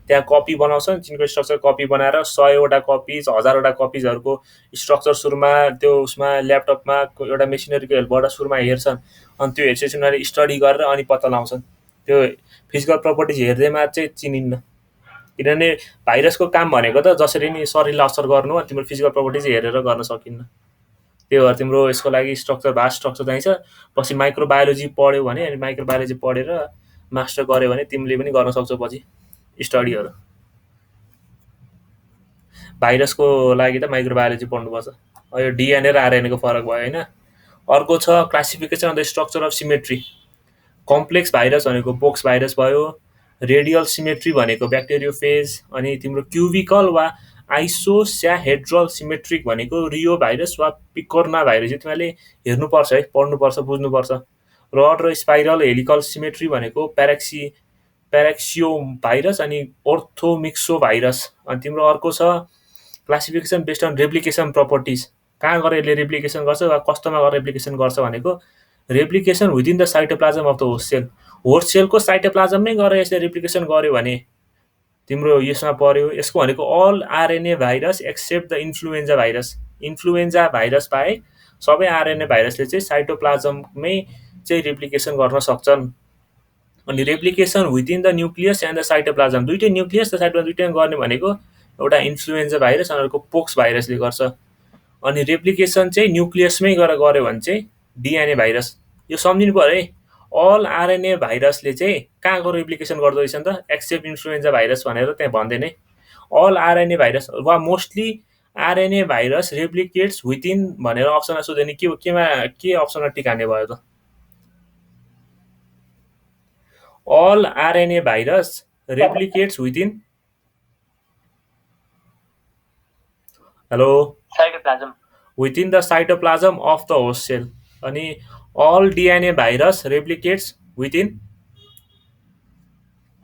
त्यहाँ कपी बनाउँछन्। जिनको स्ट्रक्चर कपी बनाएर 100वटा कपिज 1000वटा कपिजहरूको स्ट्रक्चर सुरुमा त्यो उसमा ल्यापटपमा एउटा मेसिनरीको हेल्पबाट सुरुमा हेर्छन्। अनि त्यो हेर्छपछि उनीहरूले स्टडी गरेर अनि पत्ता लगाउँछन्। त्यो फिजिकल प्रपर्टिज हेर्दैमा चाहिँ चिनिन्न, किनभने भाइरसको काम भनेको त जसरी नि शरीरलाई असर गर्नु, अनि तिम्रो फिजिकल प्रपर्टिज हेरेर गर्न सकिन्न। त्यही भएर तिम्रो यसको लागि भास्ट स्ट्रक्चर चाहिन्छ। पछि माइक्रोबायोलोजी पढ्यो भने, अनि माइक्रोबायोलोजी पढेर मास्टर गऱ्यो भने तिमीले पनि गर्न सक्छौ पछि स्टडीहरू। भाइरसको लागि त माइक्रोबायोलोजी पढ्नुपर्छ। यो डिएनए र आरएनएको फरक भयो होइन। अर्को छ classification of the structure of symmetry. Complex virus भनेको पोक्स भाइरस भयो, रेडियल सिमेट्री भनेको ब्याक्टेरियोफेज, अनि तिम्रो क्युबिकल वा आइसोस्याहेड्रल सिमेट्रिक भनेको रियो भाइरस वा पिकोर्ना भाइरस। यो तिमीले हेर्नुपर्छ है, पढ्नुपर्छ, बुझ्नुपर्छ। रड र स्पाइरल हेलिकल सिमेट्री भनेको प्यारेक्सियो भाइरस अनि ओर्थोमिक्सो भाइरस। अनि तिम्रो अर्को छ classification based on replication properties. कहाँ गएर यसले रेप्लिकेसन गर्छ वा कस्तोमा गएर रेप्लिकेसन गर्छ भनेको replication within the cytoplasm of the host cell. Host सेलको साइटोप्लाजममै गएर यसले रेप्लिकेसन गर्यो भने तिम्रो यसमा पर्यो। यसको भनेको all RNA virus except the influenza virus. Influenza virus बाहेक सबै आरएनए भाइरसले चाहिँ साइटोप्लाजममै चाहिँ रेप्लिकेसन गर्न सक्छन्। अनि replication within the nucleus and the cytoplasm, दुइटै न्युक्लियस र साइटोप्लाजम दुइटै गर्ने भनेको एउटा इन्फ्लुएन्जा भाइरस अनि अर्को पोक्स भाइरसले गर्छ। अनि रेप्लिकेसन चाहिँ न्युक्लियसमै गएर गऱ्यो भने चाहिँ डिएनए भाइरस। यो सम्झिनु पऱ्यो है, अल आरएनए भाइरसले चाहिँ कहाँ गएर रेप्लिकेसन गर्दो रहेछ नि त, एक्सेप्ट इन्फ्लुएन्जा भाइरस भनेर त्यहाँ भन्दैन है। अल आरएनए भाइरस वा mostly RNA virus replicates within भनेर अप्सनमा सोध्यो भने के अप्सनमा टिक हान्ने भयो त? All RNA virus replicates within cytoplasm within the cytoplasm of the host cell. अनि all DNA virus replicates within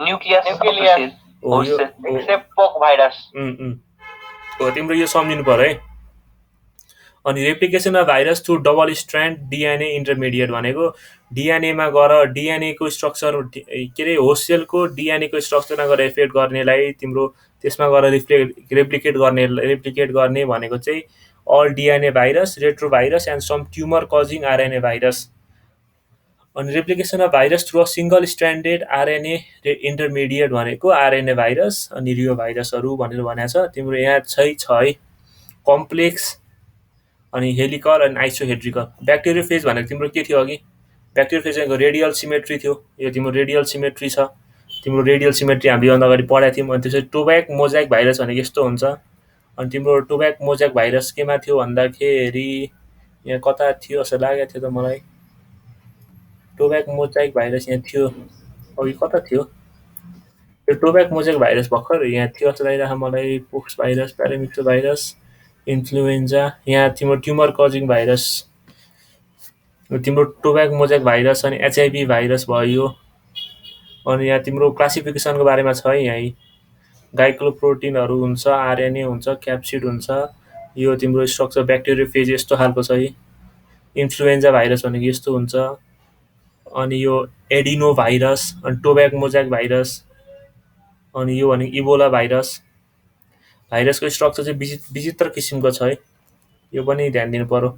nucleus except pox virus. तिम्रो यो सम्झिनु पर्यो है। अनि replication of virus through double strand DNA intermediate भनेको डिएनएमा गएर डिएनएको स्ट्रक्चर के अरे होस्ट सेलको डिएनएको स्ट्रक्चरमा गएर इफेक्ट गर्नेलाई तिम्रो त्यसमा गएर रेप्लिकेट गर्ने भनेको चाहिँ all DNA virus, retrovirus and some tumour causing RNA virus. अनि replication of virus through a single stranded RNA intermediate भनेको आरएनए भाइरस अनि रियो भाइरसहरू भनेर भनेको छ। तिम्रो यहाँ छ है, कम्प्लेक्स अनि हेलिकल अनि आइसोहेड्रिकल। ब्याक्टेरियोफेज भनेको तिम्रो के थियो अघि? ब्याक्टेरियोफेज भनेको रेडियल सिमेट्री थियो। यो तिम्रो रेडियल सिमेट्री छ। तिम्रो रेडियल सिमेट्री हामीले योभन्दा अगाडि पढाएको थियौँ। अनि त्यसपछि टोब्याक मोजाइक भाइरस भनेको यस्तो हुन्छ। अनि तिम्रो टोब्याक मोजाइक भाइरस केमा थियो भन्दाखेरि यहाँ कता थियो जस्तो लागेको थियो त मलाई। टोब्याक मोजाइक भाइरस यहाँ थियो, अघि कता थियो यो टोब्याक मोजाइक भाइरस? भर्खर यहाँ थियो जस्तो लागिरहेको मलाई। पोक्स भाइरस, प्यारामिक्सो भाइरस, इन्फ्लुएन्जा, यहाँ तिम्रो ट्युमर कजिङ भाइरस, तिम्रो टोब्याक मोजाइक भाइरस अनि एचआइभी भाइरस भयो। अनि यहाँ तिम्रो क्लासिफिकेसनको बारेमा छ है, यहाँ गाइक्लोप्रोटिनहरू हुन्छ, आरएनए हुन्छ, क्याप्सिड हुन्छ। यो तिम्रो स्ट्रक्चर ब्याक्टेरियोफेज यस्तो खालको छ है। इन्फ्लुएन्जा भाइरस भनेको यस्तो हुन्छ। अनि यो एडिनो भाइरस अनि टोब्याक मोजाइक भाइरस, अनि यो भनेको इबोला भाइरस। भाइरसको स्ट्रक्चर चाहिँ विचित्र किसिमको छ है, यो पनि ध्यान दिनु पऱ्यो।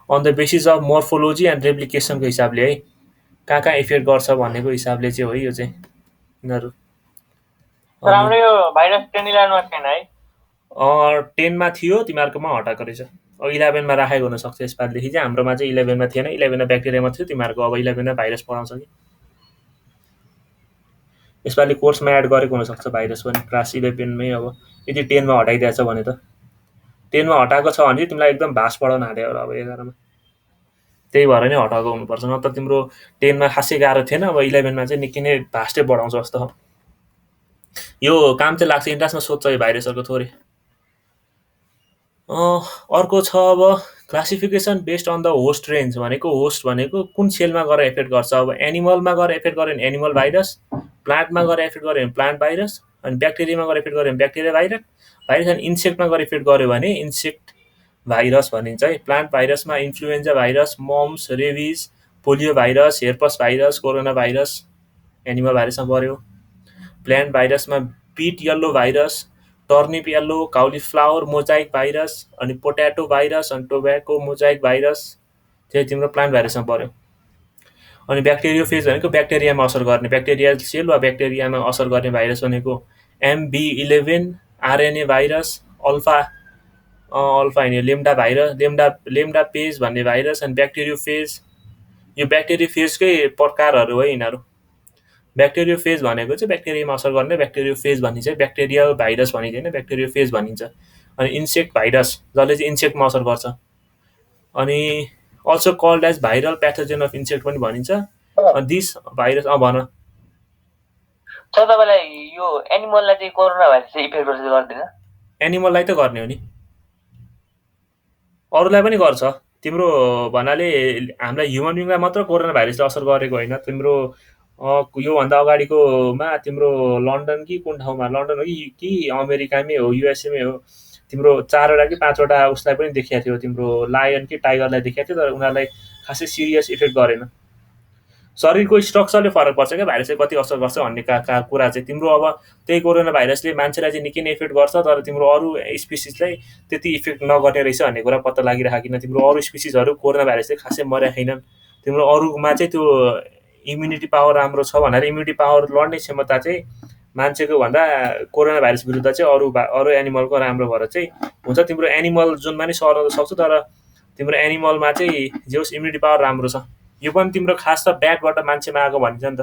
On the basis of morphology and रेप्लिकेसनको हिसाबले है, कहाँ कहाँ इफेक्ट गर्छ भन्नेको हिसाबले चाहिँ हो यो चाहिँ यिनीहरू। सर हाम्रो यो भाइरस 10-11 छैन है? 10 थियो, तिमीहरूकोमा हटाएको रहेछ। अब 11 राखेको हुनसक्छ यसपालिदेखि चाहिँ, हाम्रोमा चाहिँ 11 थिएन, 11 ब्याक्टेरियामा थियो, तिमीहरूको अब 11 भाइरस पढाउँछ कि। यसपालि कोर्समा एड गरेको हुनसक्छ भाइरस पनि क्लास 11 अब यदि 10 हटाइदिएछ भने त। 10 हटाएको छ भने तिमीलाई एकदम भास पढाउन हाल्यो अब 11 त्यही भएर नै हटाएको हुनुपर्छ, नत्र तिम्रो 10 खासै गाह्रो थिएन, अब 11 चाहिँ निकै नै भास्टै बढाउँछ जस्तो। यो काम चाहिँ लाग्छ, इन्ट्रान्समा सोध्छ यो भाइरसहरूको थोरै। अर्को छ अब classification based on the host range, भनेको होस्ट भनेको कुन सेलमा गएर इफेक्ट गर्छ। अब एनिमलमा गएर इफेक्ट गर्यो भने एनिमल भाइरस, प्लान्टमा गएर इफेक्ट गर्यो भने प्लान्ट भाइरस, अनि ब्याक्टेरियामा गएर इफेक्ट गर्यो भने ब्याक्टेरिया भाइरस, अनि इन्सेक्टमा गएर इफेक्ट गर्यो भने इन्सेक्ट भाइरस भनिन्छ है। प्लान्ट भाइरसमा influenza virus, mumps, rabies, polio virus, herpes virus, corona virus animal भाइरसमा पऱ्यो। प्लान्ट भाइरसमा beet yellow virus, turnip yellow, cauliflower mosaic virus, अनि पोट्याटो भाइरस, अनि टोब्याको मोजाइक भाइरस चाहिँ तिम्रो प्लान्ट भाइरसमा पऱ्यो। अनि ब्याक्टेरियोफेज भनेको ब्याक्टेरियामा असर गर्ने, ब्याक्टेरियल सेल वा ब्याक्टेरियामा असर गर्ने भाइरस भनेको MB11, आरएनए भाइरस, अल्फा होइन लेम्डा भाइरस, लेम्डा पेज भन्ने भाइरस, अनि ब्याक्टेरियोफेज। यो ब्याक्टेरियोफेजकै प्रकारहरू हो यिनीहरू। ब्याक्टेरियोफेज भनेको चाहिँ ब्याक्टेरियामा असर गर्ने, ब्याक्टेरियोफेज भनिन्छ, ब्याक्टेरियल भाइरस भनिँदैन, ब्याक्टेरियोफेज भनिन्छ। अनि इन्सेक्ट भाइरस जसले चाहिँ इन्सेक्टमा असर गर्छ, अनि also called as viral pathogen of insect पनि भनिन्छ। दिस भाइरस भन सर तपाईँलाई यो एनिमललाई चाहिँ कोरोना भाइरस चाहिँ इफेक्ट गर्दैन? एनिमललाई त गर्ने हो नि, अरूलाई पनि गर्छ। तिम्रो भन्नाले हामीलाई ह्युमन बिङलाई मात्र कोरोना भाइरसले असर गरेको होइन। तिम्रो योभन्दा अगाडिकोमा तिम्रो लन्डन कि कुन ठाउँमा, लन्डन हो कि अमेरिकामै हो, युएसएमै हो, तिम्रो 4वटा कि 5वटा उसलाई पनि देखिएको थियो, तिम्रो लायन कि टाइगरलाई देखिएको थियो, तर उनीहरूलाई खासै सिरियस इफेक्ट गरेन। शरीरको स्ट्रक्चरले फरक पर्छ क्या भाइरसले कति असर गर्छ भन्ने कुरा चाहिँ। तिम्रो अब त्यही कोरोना भाइरसले मान्छेलाई चाहिँ निकै नै इफेक्ट गर्छ, तर तिम्रो अरू स्पिसिसलाई त्यति इफेक्ट नगर्ने रहेछ भन्ने कुरा पत्ता लागिरहेको किन। तिम्रो अरू स्पिसिसहरू कोरोना भाइरसले खासै मरेका छैनन्। तिम्रो अरूमा चाहिँ त्यो इम्युनिटी पावर राम्रो छ भनेर, इम्युनिटी पावर लड्ने क्षमता चाहिँ मान्छेको भन्दा कोरोना भाइरस विरुद्ध चाहिँ अरू एनिमलको राम्रो भएर चाहिँ हुन्छ। तिम्रो एनिमल जुनमा नै सर्न सक्छ, तर तिम्रो एनिमलमा चाहिँ जे होस् इम्युनिटी पावर राम्रो छ। यो पनि तिम्रो खास त ब्याटबाट मान्छेमा आएको भनिन्छ नि त।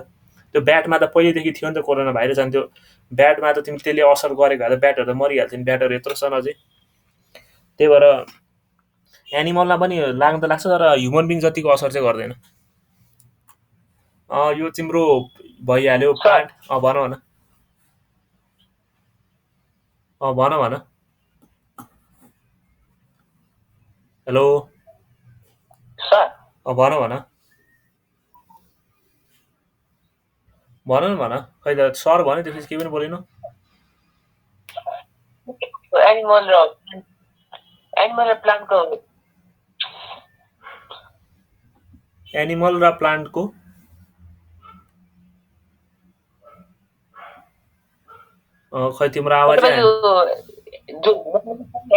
त्यो ब्याटमा त पहिलेदेखि थियो नि त कोरोना भाइरस, अनि त्यो ब्याटमा त त्यसले असर गरेको भए त ब्याटहरू त मरिहाल्थ्यो नि, ब्याटहरू यत्रो छ अझै। त्यही भएर एनिमललाई पनि लाग्न त लाग्छ, तर ह्युमन बिङ जतिको असर चाहिँ गर्दैन। यो तिम्रो भइहाल्यो प्लान्ट। भन हेलो सर भन खै त सर भन्यो त्यसपछि केही पनि बोलेन। एनिमल र प्लान्टको एनिमल र प्लान्टको खै तिम्रो आवाज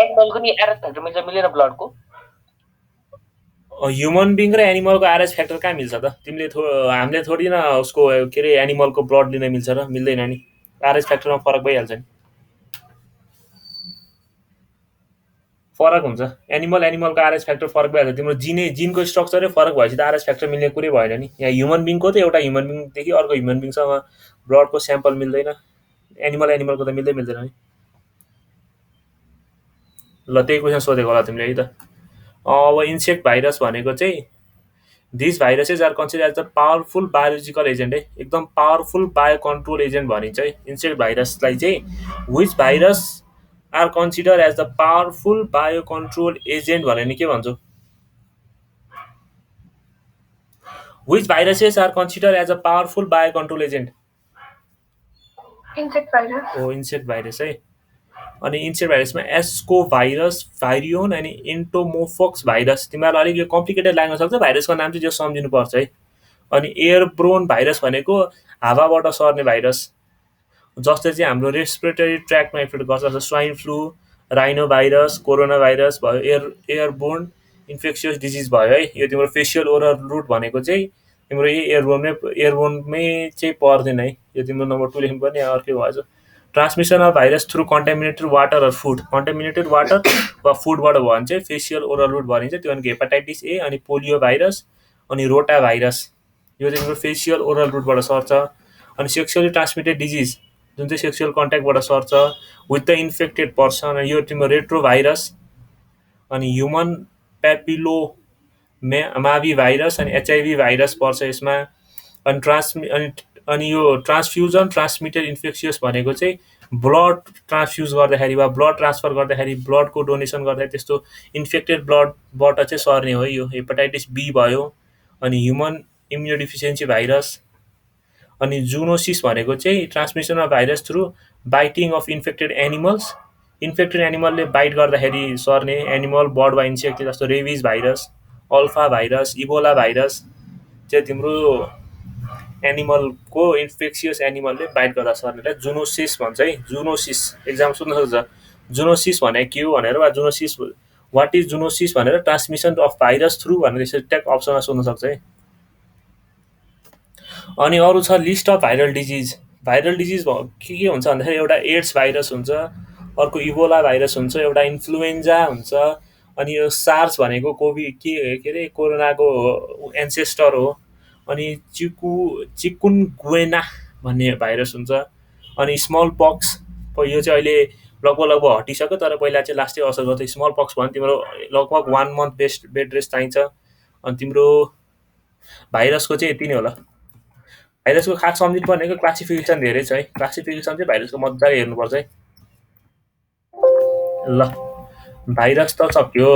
एनिमलको नि आरएच फ्याक्टर मिल्छ मिलेन ब्लडको? ह्युमन बिङ र एनिमलको आरएच फ्याक्टर कहाँ मिल्छ त? हामीले थोडी न उसको के अरे एनिमलको ब्लड लिन मिल्छ र मिल्दैन नि। आरएच फ्याक्टरमा फरक भइहाल्छ नि, फरक हुन्छ। एनिमलको आरएच फ्याक्टर फरक भइहाल्छ। तिम्रो जिनको स्ट्रक्चरै फरक भएपछि त आरएच फ्याक्टर मिल्ने कुरै भएन नि। यहाँ ह्युमन बिङको त एउटा ह्युमन बिङदेखि अर्को ह्युमन बिङसँग ब्लडको स्याम्पल मिल्दैन, एनिमलको त मिल्दैन नि। ल त्यही क्वेसन सोधेको होला तिमीले है त। अब इन्सेक्ट भाइरस भनेको चाहिँ this viruses are consider as the powerful biological agent है, एकदम पावरफुल बायो कन्ट्रोल एजेन्ट भनिन्छ है इन्सेक्ट भाइरसलाई चाहिँ। Which virus are consider as the powerful bio control agent भनेर नि के भन्छौ? Which viruses are consider as a powerful bio control agent? Insect virus. हो इन्सेक्ट भाइरस है। अनि इन्सेक्ट भाइरसमा एस्को भाइरस, भाइरियोन अनि एन्टोमोफोक्स भाइरस। तिमीहरूलाई अलिक यो कम्प्लिकेटेड लाग्न सक्छ, भाइरसको नाम चाहिँ जो सम्झिनुपर्छ है। अनि एयरब्रोन भाइरस भनेको हावाबाट सर्ने भाइरस, जसले चाहिँ हाम्रो रेस्पिरेटरी ट्र्याक्टमा इफेक्ट गर्छ, जस्तो swine flu rhino virus, corona virus भयो, एयरबोर्न इन्फेक्सियस डिजिज भयो है। यो तिम्रो फेसियल ओरल रुट भनेको चाहिँ तिम्रो यही एयरबोर्नमै चाहिँ पर्दैन है। यो तिम्रो नम्बर 2 लेख्नुपर्ने, अर्कै भएछ। Transmission of virus through contaminated water or food. Contaminated water वा फुडबाट भयो भने चाहिँ फेसियल ओरल रुट भनिन्छ। त्यो भनेको हेपाटाइटिस ए, अनि पोलियो भाइरस, अनि रोटा भाइरस, यो चाहिँ तिम्रो फेसियल ओरल रुटबाट सर्छ। अनि सेक्सुअली ट्रान्समिटेड डिजिज जुन चाहिँ सेक्सुअल कन्ट्याक्टबाट सर्छ विथ द इन्फेक्टेड पर्सन, यो तिम्रो रेट्रो भाइरस, अनि ह्युमन प्यापिलो माभी भाइरस, अनि एचआइभी भाइरस पर्छ यसमा। अनि यो ट्रान्सफ्युजन ट्रान्समिटेड इन्फेक्सियस भनेको चाहिँ ब्लड ट्रान्सफ्युज गर्दाखेरि वा ब्लड ट्रान्सफर गर्दाखेरि, ब्लडको डोनेसन गर्दाखेरि त्यस्तो इन्फेक्टेड ब्लडबाट चाहिँ सर्ने हो। यो हेपाटाइटिस बी भयो, अनि ह्युमन इम्युनोडिफिसियन्सी भाइरस। अनि जुनोसिस भनेको चाहिँ transmission of virus through biting of infected animals. Infected एनिमलले बाइट गर्दाखेरि सर्ने एनिमल बर्ड वा इन्सेक्ट, जस्तो rabies virus, alpha virus, Ebola virus चाहिँ तिम्रो एनिमलको इन्फेक्सियस एनिमलले बाइट गर्दा सर्नेलाई जुनोसिस भन्छ है। जुनोसिस एक्जाम सोध्न सक्छ, जुनोसिस भनेको के हो भनेर, वा जुनोसिस वाट इज जुनोसिस भनेर ट्रान्समिसन अफ भाइरस थ्रु भनेर यसरी ट्याग अप्सनमा सोध्न सक्छ है। अनि अरू छ list of viral disease. Viral disease के हुन्छ भन्दाखेरि एउटा एड्स भाइरस हुन्छ, अर्को इबोला भाइरस हुन्छ, एउटा इन्फ्लुएन्जा हुन्छ, अनि यो सार्स भनेको के अरे कोरोनाको एन्सेस्टर हो। अनि चिकुनगुन्या भन्ने भाइरस हुन्छ। अनि स्मल पक्स, यो चाहिँ अहिले लगभग हटिसक्यो, तर पहिला चाहिँ लास्टै असर गर्थ्यो। स्मल पक्स भयो भने तिम्रो लगभग 1 month बेड रेस्ट चाहिन्छ। अनि तिम्रो भाइरसको चाहिँ यति नै होला। भाइरसको खास सम्झिनु पर्नेको क्लासिफिकेसन धेरै छ है। क्लासिफिकेसन चाहिँ भाइरसको मजाले हेर्नुपर्छ है। ल भाइरस त सक्यो।